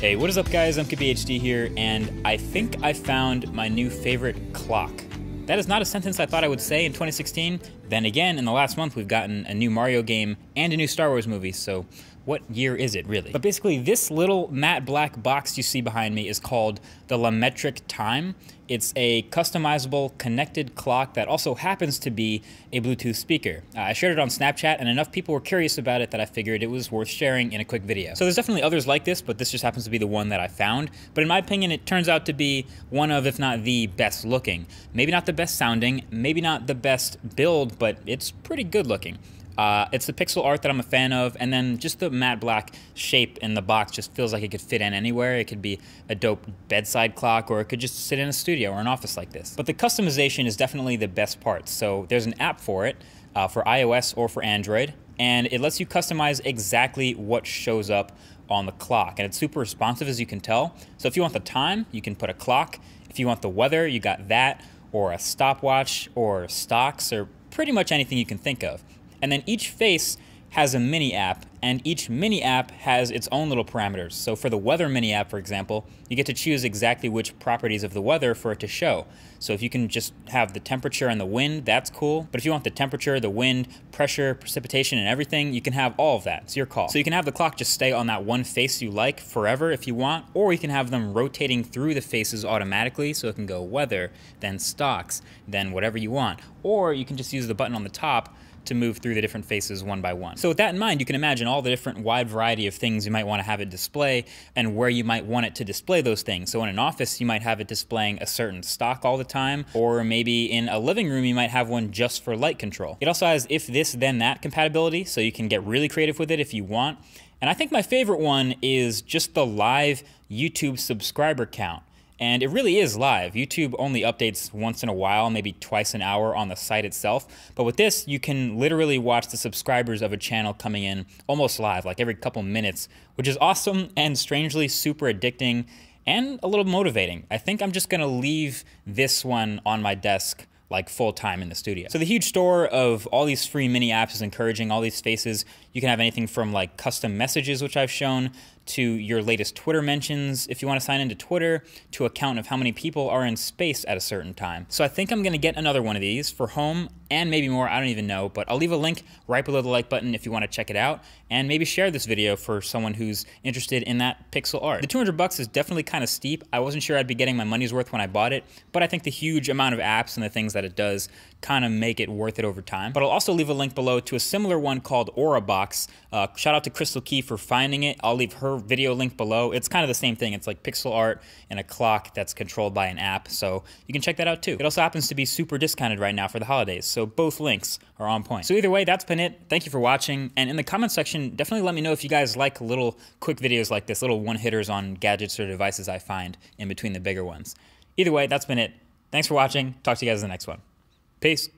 Hey, what is up guys? I'm KBHD here, and I think I found my new favorite clock. That is not a sentence I thought I would say in 2016. Then again, in the last month we've gotten a new Mario game and a new Star Wars movie, so what year is it really? But basically this little matte black box you see behind me is called the LaMetric Time. It's a customizable connected clock that also happens to be a Bluetooth speaker. I shared it on Snapchat and enough people were curious about it that I figured it was worth sharing in a quick video. So there's definitely others like this, but this just happens to be the one that I found. But in my opinion, it turns out to be one of, if not the best looking. Maybe not the best sounding, maybe not the best build, but it's pretty good looking. It's the pixel art that I'm a fan of, and then just the matte black shape in the box just feels like it could fit in anywhere. It could be a dope bedside clock, or it could just sit in a studio or an office like this. But the customization is definitely the best part. So there's an app for it, for iOS or for Android, and it lets you customize exactly what shows up on the clock. And it's super responsive, as you can tell. So if you want the time, you can put a clock. If you want the weather, you got that, or a stopwatch, or stocks, or pretty much anything you can think of. And then each face has a mini app, and each mini app has its own little parameters. So for the weather mini app, for example, you get to choose exactly which properties of the weather for it to show. So if you can just have the temperature and the wind, that's cool. But if you want the temperature, the wind, pressure, precipitation, and everything, you can have all of that. It's your call. So you can have the clock just stay on that one face you like forever if you want, or you can have them rotating through the faces automatically, so it can go weather, then stocks, then whatever you want. Or you can just use the button on the top to move through the different faces one by one. So with that in mind, you can imagine all the different wide variety of things you might want to have it display and where you might want it to display those things. So in an office, you might have it displaying a certain stock all the time, or maybe in a living room, you might have one just for light control. It also has if this, then that compatibility, so you can get really creative with it if you want. And I think my favorite one is just the live YouTube subscriber count. And it really is live. YouTube only updates once in a while, maybe twice an hour on the site itself. But with this, you can literally watch the subscribers of a channel coming in almost live, like every couple minutes, which is awesome and strangely super addicting and a little motivating. I think I'm just gonna leave this one on my desk like full time in the studio. So the huge store of all these free mini apps is encouraging all these faces. You can have anything from like custom messages, which I've shown, to your latest Twitter mentions if you want to sign into Twitter, to a count of how many people are in space at a certain time. So I think I'm gonna get another one of these for home and maybe more, I don't even know, but I'll leave a link right below the like button if you want to check it out, and maybe share this video for someone who's interested in that pixel art. The 200 bucks is definitely kind of steep. I wasn't sure I'd be getting my money's worth when I bought it, but I think the huge amount of apps and the things that it does kind of make it worth it over time. But I'll also leave a link below to a similar one called Aurabox. Shout out to Crystal Key for finding it. I'll leave her video link below. It's kind of the same thing. It's like pixel art and a clock that's controlled by an app, so you can check that out too. It also happens to be super discounted right now for the holidays, so both links are on point. So either way, that's been it. Thank you for watching, and in the comment section, definitely let me know if you guys like little quick videos like this, little one-hitters on gadgets or devices I find in between the bigger ones. Either way, that's been it. Thanks for watching. Talk to you guys in the next one. Peace.